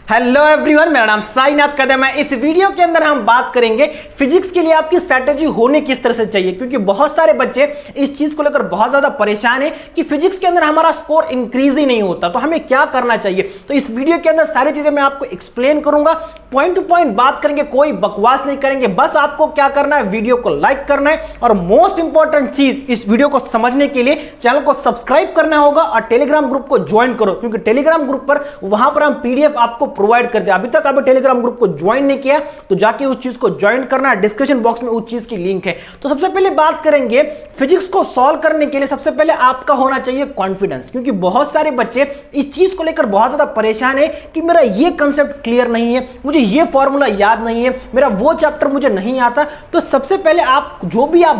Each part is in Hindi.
हेलो एवरीवन, मेरा नाम साईनाथ कदम है। इस वीडियो के अंदर हम बात करेंगे फिजिक्स के लिए आपकी स्ट्रैटेजी होने किस तरह से चाहिए, क्योंकि बहुत सारे बच्चे इस चीज को लेकर बहुत ज्यादा परेशान है कि फिजिक्स के अंदर हमारा स्कोर इंक्रीज ही नहीं होता, तो हमें क्या करना चाहिए। तो इस वीडियो के अंदर सारी चीजें मैं आपको एक्सप्लेन करूंगा, पॉइंट टू पॉइंट बात करेंगे, कोई बकवास नहीं करेंगे। बस आपको क्या करना है, वीडियो को लाइक करना है और मोस्ट इंपॉर्टेंट चीज, इस वीडियो को समझने के लिए चैनल को सब्सक्राइब करना होगा और टेलीग्राम ग्रुप को ज्वाइन करो, क्योंकि टेलीग्राम ग्रुप पर वहां पर हम पीडीएफ आपको प्रोवाइड करते हैं। अभी तक आपने टेलीग्राम ग्रुप को ज्वाइन नहीं किया तो जाके उस चीज को ज्वाइन करना है, डिस्क्रिप्शन बॉक्स में उस चीज की लिंक है। तो सबसे पहले बात करेंगे फिजिक्स को सॉल्व करने के लिए सबसे पहले आपका होना चाहिए कॉन्फिडेंस, क्योंकि बहुत सारे बच्चे इस चीज को लेकर बहुत ज्यादा परेशान है कि मेरा ये कंसेप्ट क्लियर नहीं है, मुझे ये फॉर्मूला याद नहीं है, मेरा वो चैप्टर मुझे नहीं आता। तो सबसे पहले आप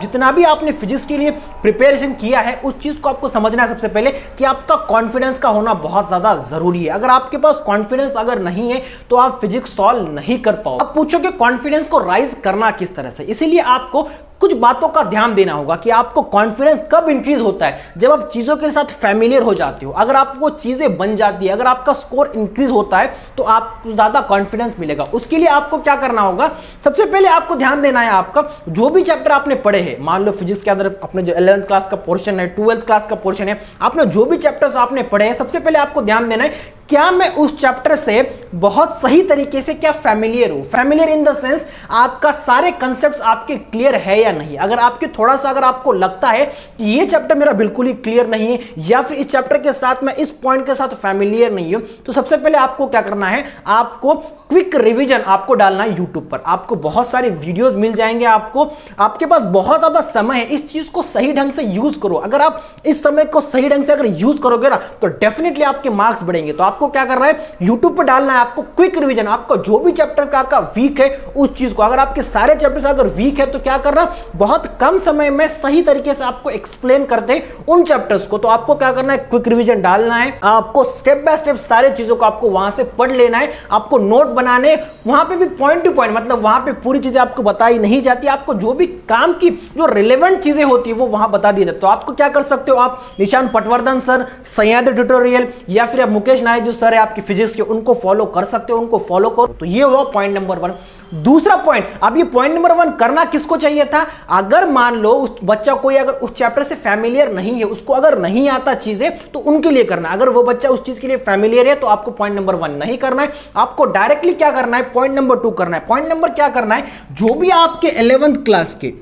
जितना भी आपने फिजिक्स के लिए प्रिपरेशन किया है उस चीज को आपको समझना है सबसे पहले कि आपका कॉन्फिडेंस का होना बहुत ज्यादा जरूरी है। अगर आपके पास कॉन्फिडेंस अगर नहीं है तो आप फिजिक्स सॉल्व नहीं कर पाओ। अब पूछो कि कॉन्फिडेंस को राइज करना किस तरह से, इसीलिए आपको कुछ बातों का ध्यान देना होगा कि आपको कॉन्फिडेंस कब इंक्रीज होता है, जब आप चीजों के साथ फैमिलियर हो जाते हो। अगर आपको चीजें बन जाती है, अगर आपका स्कोर इंक्रीज होता है तो आपको ज्यादा कॉन्फिडेंस मिलेगा। उसके लिए आपको क्या करना होगा, सबसे पहले आपको ध्यान देना है, आपका जो भी चैप्टर आपने पढ़े हैं, मान लो फिजिक्स के अंदर अपने जो 11th क्लास का पोर्शन है, 12th क्लास का पोर्शन है, आपने जो भी चैप्टर्स आपने पढ़े हैं, सबसे पहले आपको ध्यान देना है क्या मैं उस चैप्टर से बहुत सही तरीके से क्या फैमिलियर हूं। फैमिलियर इन द सेंस आपका सारे कंसेप्ट्स आपके क्लियर है या नहीं। अगर आपके थोड़ा सा अगर आपको लगता है कि ये चैप्टर मेरा बिल्कुल ही क्लियर नहीं है या फिर इस चैप्टर के साथ मैं इस पॉइंट के साथ फैमिलियर नहीं हूं, तो सबसे पहले आपको क्या करना है, आपको क्विक रिवीजन आपको डालना है यूट्यूब पर। आपको बहुत सारे वीडियोस मिल जाएंगे, आपके पास बहुत ज्यादा समय है, इस चीज को सही ढंग से यूज करो। अगर आप इस समय को सही ढंग से अगर यूज करोगे ना तो डेफिनेटली आपके मार्क्स बढ़ेंगे। तो आपको क्या करना है, यूट्यूब पर डालना है आपको क्विक रिवीजन। आपको जो भी चैप्टर का वीक है उस चीज को, अगर आपके सारे चैप्टर्स अगर वीक है तो क्या करना, बहुत कम समय में सही तरीके से आपको एक्सप्लेन करते हैं उन चैप्टर्स को। तो आपको क्या करना है, क्विक रिवीजन डालना है, आपको स्टेप बाय स्टेप सारे चीजों को आपको वहां से पढ़ लेना है, आपको नोट बनाने, वहां पे भी पॉइंट टू पॉइंट, मतलब वहां पे पूरी चीजें आपको बताई नहीं जाती, आपको जो भी काम की जो रिलेवेंट चीजें होती है वो वहां बता दी जाती है। तो आपको क्या कर सकते हो, आप निशान पटवर्धन सर, सैयद ट्यूटोरियल या फिर आप मुकेश नायक जो सर है आपकी फिजिक्स के, उनको फॉलो कर सकते हो, उनको फॉलो करो। तो ये हुआ पॉइंट नंबर 1। दूसरा पॉइंट, अब ये पॉइंट नंबर 1 करना किसको चाहिए था, अगर मान लो उस बच्चा कोई अगर उस चैप्टर से फैमिलियर नहीं है, उसको अगर नहीं आता चीजें, तो उनके लिए करना। अगर वो बच्चा उस चीज के लिए फैमिलियर है तो आपको पॉइंट नंबर 1 नहीं करना है, आपको डायरेक्टली क्या करना है, पॉइंट नंबर 2 करना है। पॉइंट नंबर क्या करना है, जो भी आपके 11th क्लास के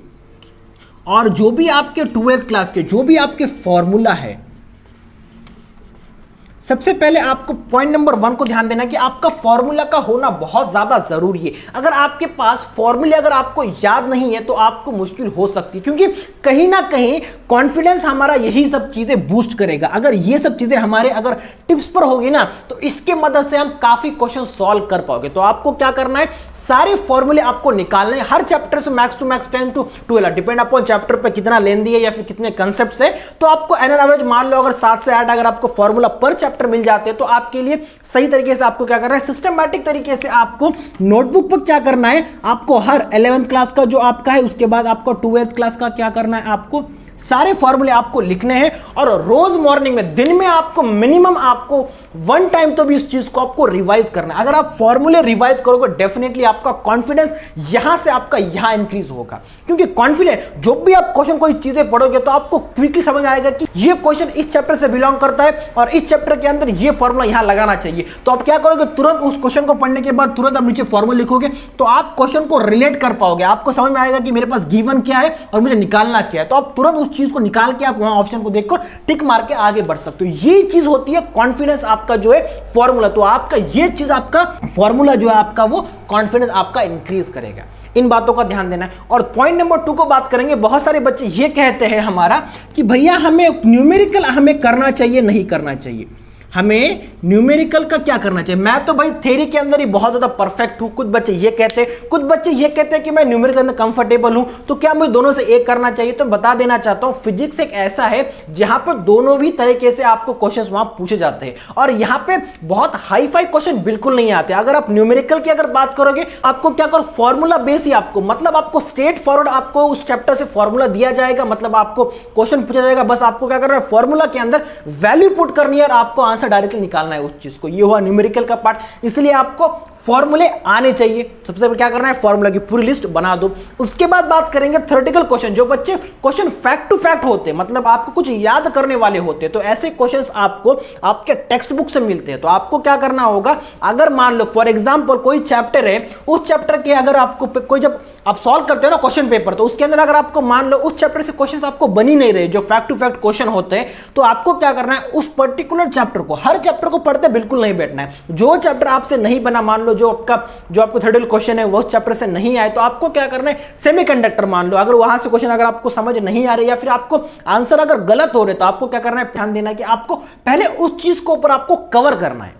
और जो भी आपके 12th क्लास के जो भी आपके फॉर्मूला है, सबसे पहले आपको पॉइंट नंबर 1 को ध्यान देना कि आपका फॉर्मूला का होना बहुत ज्यादा जरूरी है। अगर आपके पास फॉर्मूले अगर आपको याद नहीं है तो आपको मुश्किल हो सकती है, क्योंकि कहीं ना कहीं कॉन्फिडेंस हमारा यही सब चीजें बूस्ट करेगा। अगर ये सब चीजें हमारे अगर टिप्स पर होगी ना तो इसके मदद से हम काफी क्वेश्चन सॉल्व कर पाओगे। तो आपको क्या करना है, सारे फॉर्मूले आपको निकालने हैं हर चैप्टर से, max to max 10 to 12, depend upon chapter पे कितना लेंदी है या फिर कितने कंसेप्ट है। तो आपको एन एवरेज मान लो अगर 7 से 8 अगर आपको फॉर्मूला पर चैप्टर मिल जाते हैं तो आपके लिए सही तरीके से आपको क्या करना है, सिस्टमैटिक तरीके से आपको नोटबुक पर क्या करना है, आपको हर 11th क्लास का जो आपका है, उसके बाद आपको 12th क्लास का क्या करना है, आपको सारे फॉर्मूले आपको लिखने हैं और रोज मॉर्निंग में, दिन में आपको मिनिमम आपको 1 टाइम तो भी इस चीज को आपको रिवाइज करना है। अगर आप फॉर्मूले रिवाइज करोगे डेफिनेटली आपका कॉन्फिडेंस यहां से आपका यहां इंक्रीज होगा, क्योंकि कॉन्फिडेंस जो भी आप क्वेश्चन कोई चीजें पढ़ोगे तो आपको क्विकली समझ आएगा कि ये क्वेश्चन इस चैप्टर से बिलोंग करता है और इस चैप्टर के अंदर ये फॉर्मूला यहां लगाना चाहिए। तो आप क्या करोगे, तुरंत उस क्वेश्चन को पढ़ने के बाद तुरंत आप नीचे फॉर्मूला लिखोगे तो आप क्वेश्चन को रिलेट कर पाओगे, आपको समझ में आएगा कि मेरे पास गिवन क्या है और मुझे निकालना क्या है। तो आप तुरंत उस चीज को निकाल के आप वहां ऑप्शन को देखकर टिक मार के आगे बढ़ सकते हो। ये चीज होती है कॉन्फिडेंस आपका जो है फॉर्मूला। तो आपका ये चीज आपका फॉर्मूला जो है आपका वो कॉन्फिडेंस आपका इंक्रीज करेगा। इन बातों का ध्यान देना है। और पॉइंट नंबर 2 को बात करेंगे, बहुत सारे बच्चे ये कहते हैं हमारा कि भैया हमें न्यूमेरिकल हमें करना चाहिए नहीं करना चाहिए, हमें न्यूमेरिकल का क्या करना चाहिए। मैं तो भाई थ्योरी के अंदर ही बहुत ज्यादा परफेक्ट हूं, कुछ बच्चे ये कहते हैं, कुछ बच्चे ये कहते हैं कि मैं न्यूमेरिकल के अंदर कंफर्टेबल हूं, तो क्या मुझे दोनों से एक करना चाहिए। तो बता देना चाहता हूं, फिजिक्स एक ऐसा है जहां पर दोनों भी तरीके से आपको क्वेश्चंस वहां पूछे जाते हैं और यहां पे बहुत हाई फाई क्वेश्चन बिल्कुल नहीं आते। अगर आप न्यूमेरिकल की अगर बात करोगे, आपको क्या करो, फॉर्मूला बेस ही आपको, मतलब आपको स्ट्रेट फॉरवर्ड आपको उस चैप्टर से फॉर्मूला दिया जाएगा, मतलब आपको क्वेश्चन पूछा जाएगा, बस आपको क्या करना है, फॉर्मूला के अंदर वैल्यू पुट करनी है और आपको आंसर से डायरेक्टली निकालना है उस चीज को। ये हुआ न्यूमेरिकल का पार्ट, इसलिए आपको फॉर्मूले आने चाहिए। सबसे पहले क्या करना है, फॉर्मूला की पूरी लिस्ट बना दो। उसके बाद बात करेंगे थ्योरेटिकल क्वेश्चन, जो बच्चे क्वेश्चन फैक्ट टू फैक्ट होते हैं, मतलब आपको कुछ याद करने वाले होते हैं। तो ऐसे क्वेश्चंस आपको आपके टेक्स्ट बुक से मिलते हैं। तो आपको क्या करना होगा, अगर मान लो फॉर एग्जांपल कोई चैप्टर है, उस चैप्टर के अगर आपको कोई, जब आप सॉल्व करते हो ना क्वेश्चन पेपर, तो उसके अंदर अगर आपको मान लो उस चैप्टर से क्वेश्चंस आपको बन ही नहीं रहे, जो फैक्ट टू फैक्ट क्वेश्चन होते हैं, तो आपको क्या करना है, उस पर्टिकुलर चैप्टर को, हर चैप्टर को पढ़ते बिल्कुल नहीं बैठना है। जो चैप्टर आपसे नहीं बना, मान लो जो आपको थ्योरेटिकल क्वेश्चन है वो उस चैप्टर से नहीं आए, तो आपको क्या करना है, सेमीकंडक्टर मान लो, अगर वहां से क्वेश्चन अगर आपको समझ नहीं आ रही या फिर आपको आंसर अगर गलत हो रहे, तो आपको क्या करना है, ध्यान देना है कि आपको पहले उस चीज को ऊपर आपको कवर करना है।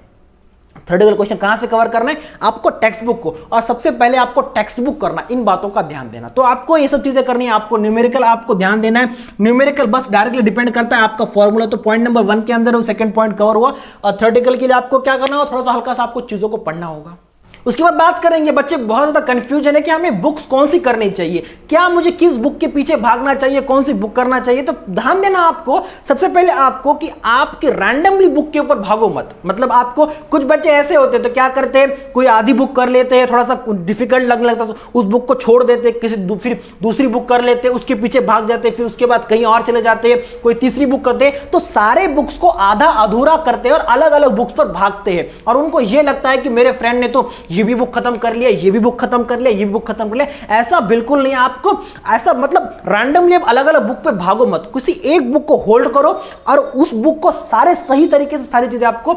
थ्योरेटिकल क्वेश्चन कहां से कवर करना है, आपको टेक्स्ट बुक को, और सबसे पहले आपको टेक्स्ट बुक करना, इन बातों का ध्यान देना। तो आपको ये सब चीजें करनी है। आपको न्यूमेरिकल आपको ध्यान देना है। न्यूमेरिकल बस डायरेक्टली डिपेंड करता है आपका फॉर्मूला, तो पॉइंट नंबर 1 के अंदर वो सेकंड पॉइंट कवर हुआ। और थ्योरेटिकल के लिए आपको क्या करना होगा, थोड़ा सा हल्का सा आपको चीजों को पढ़ना होगा। उसके बाद बात करेंगे, बच्चे बहुत ज्यादा कंफ्यूजन है कि हमें बुक्स कौन सी करनी चाहिए, क्या मुझे किस बुक के पीछे भागना चाहिए, कौन सी बुक करना चाहिए। तो ध्यान देना आपको सबसे पहले आपको कि आपके रैंडमली बुक के ऊपर भागो मत। मतलब आपको कुछ बच्चे ऐसे होते हैं, तो क्या करते हैं, कोई आधी बुक कर लेते हैं, थोड़ा सा डिफिकल्ट लगने लगता तो उस बुक को छोड़ देते, फिर दूसरी बुक कर लेते, उसके पीछे भाग जाते, फिर उसके बाद कहीं और चले जाते हैं, कोई तीसरी बुक करते हैं। तो सारे बुक्स को आधा अधूरा करते हैं और अलग अलग बुक्स पर भागते हैं, और उनको यह लगता है कि मेरे फ्रेंड ने तो ये भी बुक खत्म कर लिया, ये भी बुक खत्म कर लिया, ये भी बुक खत्म कर लिया। ऐसा बिल्कुल नहीं है। आपको ऐसा मतलब रैंडमली अलग अलग बुक पे भागो मत, किसी एक बुक को होल्ड करो और उस बुक को सारे सही तरीके से, सारी चीजें आपको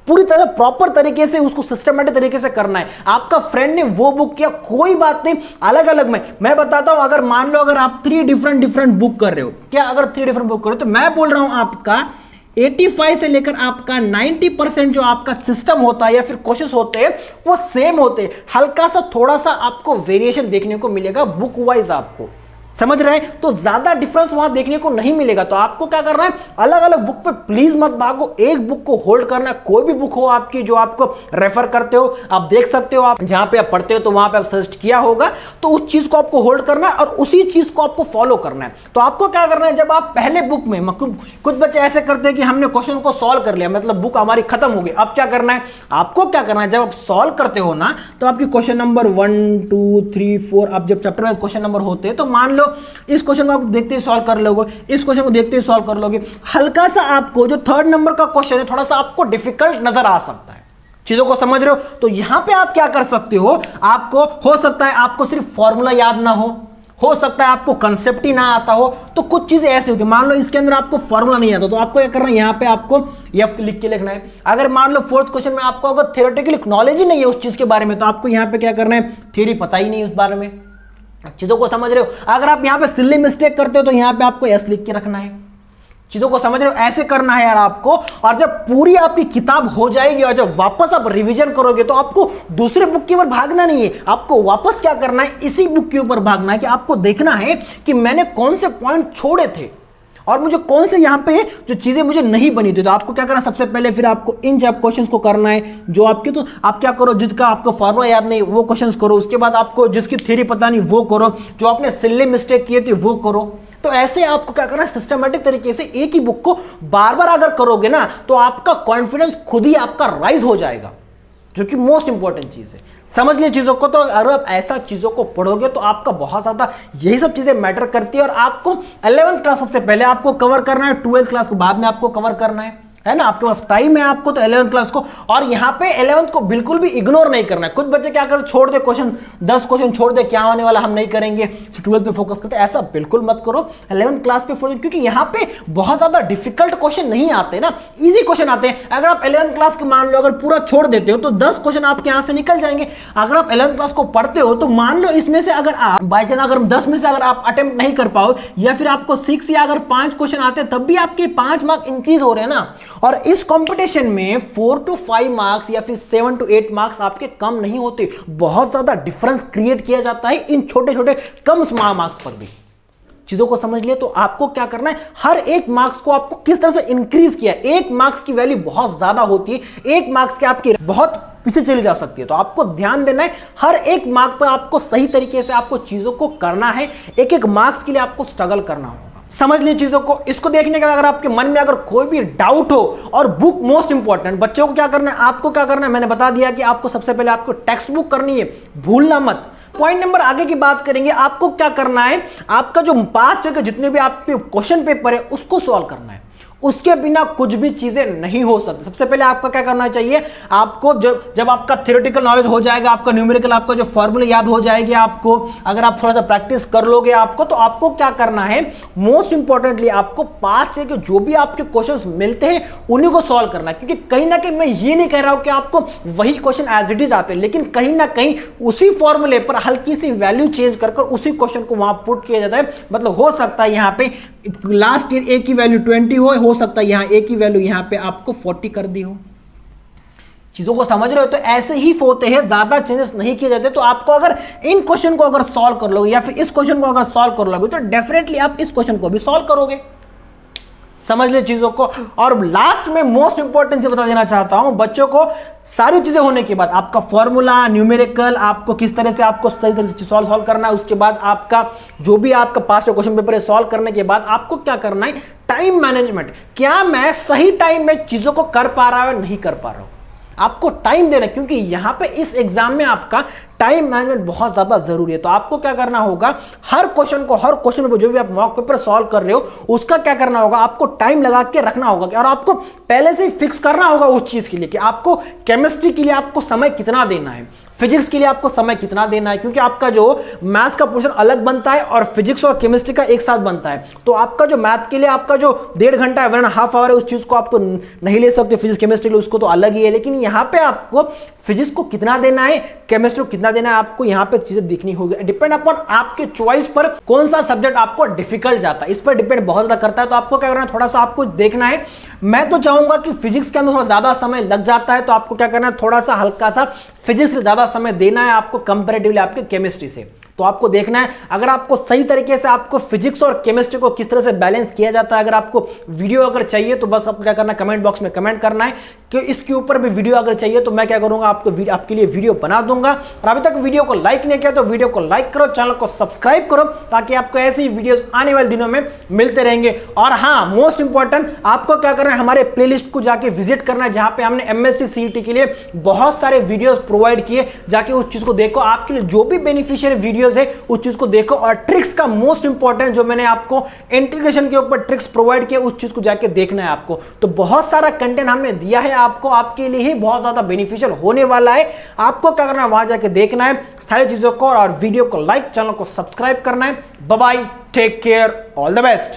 पूरी तरह प्रॉपर तरीके से, उसको सिस्टमैटिक तरीके से करना है। आपका फ्रेंड ने वो बुक किया, कोई बात नहीं, अलग अलग मैं बताता हूं। अगर मान लो अगर आप 3 डिफरेंट बुक कर रहे हो, क्या अगर 3 डिफरेंट बुक कर रहे हो, तो मैं बोल रहा हूं आपका 85 से लेकर आपका 90% जो आपका सिस्टम होता है या फिर क्वेश्चंस होते हैं वो सेम होते हैं। हल्का सा थोड़ा सा आपको वेरिएशन देखने को मिलेगा बुक वाइज, आपको समझ रहे हैं, तो ज्यादा डिफरेंस वहां देखने को नहीं मिलेगा। तो आपको क्या करना है, अलग अलग बुक पे प्लीज मत भागो, एक बुक को होल्ड करना है। कोई भी बुक हो आपकी जो आपको रेफर करते हो, आप देख सकते हो, आप जहां पे आप पढ़ते हो तो वहां पे आप सजेस्ट किया होगा, तो उस चीज को आपको होल्ड करना है और उसी चीज को आपको फॉलो करना है। तो आपको क्या करना है, जब आप पहले बुक में, कुछ बच्चे ऐसे करते हैं कि हमने क्वेश्चन को सॉल्व कर लिया, मतलब बुक हमारी खत्म हो गई, अब क्या करना है, आपको क्या करना है, जब आप सॉल्व करते हो ना, तो आपकी क्वेश्चन नंबर 1 2 3 4, अब जब चैप्टर वाइज क्वेश्चन नंबर होते हैं, तो मान लो इस क्वेश्चन को आप देखते ही सॉल्व कर लोगे, इस क्वेश्चन को देखते ही सॉल्व कर लोगे। हल्का सा आपको जो 3rd नंबर का क्वेश्चन है थोड़ा सा आपको डिफिकल्ट नजर आ सकता है, चीजों को समझ रहे हो, तो यहां पे आप क्या कर सकते हो, आपको हो सकता है आपको सिर्फ फॉर्मूला याद ना हो सकता है आपको कंसेप्ट ही ना आता हो, तो कुछ चीजें ऐसी होती है, मान लो इसके अंदर आपको फॉर्मूला नहीं आता, तो आपको क्या करना है, यहां पे आपको F लिख के लिखना है। अगर मान लो 4th क्वेश्चन में आपको अगर थियोरेटिकल नॉलेज ही नहीं है उस चीज के बारे में, तो आपको यहां पे क्या करना है, थ्योरी पता ही नहीं उस बारे में, चीजों को समझ रहे हो। अगर आप यहां पे सिली मिस्टेक करते हो तो यहां पे आपको S लिख के रखना है, चीजों को समझ रहे हो, ऐसे करना है यार आपको। और जब पूरी आपकी किताब हो जाएगी और जब वापस आप रिवीजन करोगे, तो आपको दूसरे बुक के ऊपर भागना नहीं है, आपको वापस क्या करना है, इसी बुक के ऊपर भागना है कि आपको देखना है कि मैंने कौन से पॉइंट छोड़े थे और मुझे कौन से यहां पे जो चीजें मुझे नहीं बनी थी। तो आपको क्या करना, सबसे पहले फिर आपको इन क्वेश्चंस को करना है जो आपके, तो आप क्या करो, जिसका आपको फॉर्मूला याद नहीं वो क्वेश्चंस करो, उसके बाद आपको जिसकी थ्योरी पता नहीं वो करो, जो आपने सिल्ली मिस्टेक किए थे वो करो। तो ऐसे आपको क्या करना है, सिस्टमैटिक तरीके से एक ही बुक को बार बार अगर करोगे ना, तो आपका कॉन्फिडेंस खुद ही आपका राइज हो जाएगा, जो कि मोस्ट इंपॉर्टेंट चीज है। समझ लिए चीजों को। तो अगर आप ऐसा चीजों को पढ़ोगे तो आपका बहुत ज्यादा यही सब चीजें मैटर करती है। और आपको 11th क्लास सबसे पहले आपको कवर करना है, 12th क्लास को बाद में आपको कवर करना है ना, आपके पास टाइम है आपको, तो 11th क्लास को। और यहाँ पे 11th को बिल्कुल भी इग्नोर नहीं करना है। कुछ बच्चे क्या करते, छोड़ दे क्वेश्चन, 10 क्वेश्चन छोड़ दे, क्या होने वाला, हम नहीं करेंगे, 12th पे फोकस करते, ऐसा बिल्कुल मत करो। 11th क्लास पे फोकस, क्योंकि यहाँ पे बहुत ज्यादा डिफिकल्ट क्वेश्चन नहीं आते ना, इजी क्वेश्चन आते हैं। अगर आप 11th क्लास के मान लो अगर पूरा छोड़ देते हो तो 10 क्वेश्चन आपके यहाँ से निकल जाएंगे। अगर आप 11th क्लास को पढ़ते हो तो मान लो इसमें से अगर आप बाई चांस अगर 10 में से अगर आप अटेम्प्ट नहीं कर पाओ, या फिर आपको 6 या अगर 5 क्वेश्चन आते, तब भी आपके 5 मार्क्स इंक्रीज हो रहे हैं ना। और इस कंपटीशन में 4 to 5 मार्क्स या फिर 7 to 8 मार्क्स आपके कम नहीं होते, बहुत ज्यादा डिफरेंस क्रिएट किया जाता है इन छोटे छोटे कम मार्क्स पर भी। चीजों को समझ लिए। तो आपको क्या करना है, हर एक मार्क्स को आपको किस तरह से इंक्रीज किया। 1 मार्क्स की वैल्यू बहुत ज्यादा होती है, 1 मार्क्स के आपकी बहुत पीछे चली जा सकती है। तो आपको ध्यान देना है, हर एक मार्क पर आपको सही तरीके से आपको चीजों को करना है, एक एक मार्क्स के लिए आपको स्ट्रगल करना होगा। समझ ली चीजों को। इसको देखने के बाद अगर आपके मन में अगर कोई भी डाउट हो, और बुक मोस्ट इंपॉर्टेंट, बच्चों को क्या करना है, आपको क्या करना है, मैंने बता दिया कि आपको सबसे पहले आपको टेक्स्ट बुक करनी है, भूलना मत। पॉइंट नंबर आगे की बात करेंगे, आपको क्या करना है, आपका जो पास्ट के जितने भी आपके क्वेश्चन पेपर है उसको सॉल्व करना है। उसके बिना कुछ भी चीजें नहीं हो सकती। सबसे पहले आपका क्या करना चाहिए, आपको जब आपका थ्योरेटिकल नॉलेज हो जाएगा, आपका न्यूमेरिकल, आपका जो फॉर्मूला याद हो जाएगी आपको, अगर आप थोड़ा सा प्रैक्टिस कर लोगे आपको, तो आपको क्या करना है, मोस्ट इंपॉर्टेंटली आपको पास्ट के जो भी आपके क्वेश्चंस मिलते हैं उन्हीं को सॉल्व करना है। क्योंकि कहीं ना कहीं मैं ये नहीं कह रहा हूं कि आपको वही क्वेश्चन एज इट इज आते हैं, लेकिन कहीं ना कहीं उसी फॉर्मूले पर हल्की सी वैल्यू चेंज कर उसी क्वेश्चन को वहां पुट किया जाता है। मतलब हो सकता है यहां पे लास्ट ईयर ए की वैल्यू 20 हो सकता है यहां ए की वैल्यू यहां पे आपको 40 कर दी हो। चीजों को समझ रहे हो? तो ऐसे ही होते हैं, ज्यादा चेंजेस नहीं किए जाते। तो आपको अगर इन क्वेश्चन को अगर सॉल्व कर लोगे या फिर इस क्वेश्चन को अगर सॉल्व कर लोगे तो डेफिनेटली आप इस क्वेश्चन को भी सॉल्व करोगे। समझ ले चीजों को। और लास्ट में मोस्ट इंपॉर्टेंट से बता देना चाहता हूं बच्चों को, सारी चीजें होने के बाद आपका फॉर्मूला, न्यूमेरिकल, आपको किस तरह से आपको सही तरह से सॉल्व करना है, उसके बाद आपका जो भी आपका पास्ट क्वेश्चन पेपर है सॉल्व करने के बाद आपको क्या करना है, टाइम मैनेजमेंट। क्या मैं सही टाइम में चीजों को कर पा रहा हूं, नहीं कर पा रहा हूं, आपको टाइम देना, क्योंकि यहां पे इस एग्जाम में आपका टाइम मैनेजमेंट बहुत ज्यादा जरूरी है। तो आपको क्या करना होगा, हर क्वेश्चन पे जो भी आप मॉक पेपर सॉल्व कर रहे हो उसका क्या करना होगा, आपको टाइम लगा के रखना होगा। और आपको पहले से ही फिक्स करना होगा उस चीज के लिए कि आपको केमिस्ट्री के लिए आपको समय कितना देना है, फिजिक्स के लिए आपको समय कितना देना है, क्योंकि आपका जो मैथ्स का पोर्शन अलग बनता है और फिजिक्स और केमिस्ट्री का एक साथ बनता है। तो आपका जो मैथ के लिए आपका जो 1.5 घंटा है, 1.5 आवर है, उस चीज को आप तो नहीं ले सकते। फिजिक्स केमिस्ट्री के लिए उसको तो अलग ही है, लेकिन यहाँ पे आपको फिजिक्स को कितना देना है, केमिस्ट्री को कितना देना है, आपको यहाँ पे चीजें दिखनी होगी। डिपेंड अपॉन आपके चॉइस पर कौन सा सब्जेक्ट आपको डिफिकल्ट जाता है, इस पर डिपेंड बहुत ज्यादा करता है। तो आपको क्या करना है, थोड़ा सा आपको देखना है। मैं तो चाहूंगा कि फिजिक्स के अंदर थोड़ा ज्यादा समय लग जाता है, तो आपको क्या करना है, थोड़ा सा हल्का सा फिजिक्स में ज्यादा समय देना है आपको कंपैरेटिवली आपके केमिस्ट्री से। तो आपको देखना है, अगर आपको सही तरीके से आपको फिजिक्स और केमिस्ट्री को किस तरह से बैलेंस किया जाता है, अगर आपको वीडियो अगर चाहिए तो बस आपको क्या करना है, कमेंट बॉक्स में कमेंट करना है कि इसके ऊपर भी वीडियो अगर चाहिए तो मैं क्या करूंगा, आपके लिए वीडियो बना दूंगा। और अभी तक वीडियो को लाइक नहीं किया तो वीडियो को लाइक करो, चैनल को सब्सक्राइब करो, ताकि आपको ऐसी वीडियोस आने वाले दिनों में मिलते रहेंगे। और हाँ, मोस्ट इंपॉर्टेंट, आपको क्या करना है, हमारे प्लेलिस्ट को जाके विजिट करना है, जहां पे हमने एमएसटी सीईटी के लिए बहुत सारे वीडियोस प्रोवाइड किए। जाके उस चीज को देखो, आपके लिए जो भी बेनिफिशियल वीडियोस है उस चीज को देखो। और ट्रिक्स का मोस्ट इंपॉर्टेंट जो मैंने आपको इंटीग्रेशन के ऊपर ट्रिक्स प्रोवाइड किए, उस चीज को जाके देखना है आपको। तो बहुत सारा कंटेंट हमने दिया है आपको, आपके लिए ही बहुत ज्यादा बेनिफिशियल होने वाला है। आपको क्या करना है, वहां जाके देखना है सारी चीजों को, और वीडियो को लाइक, चैनल को सब्सक्राइब करना है। Bye bye, take care, all the best.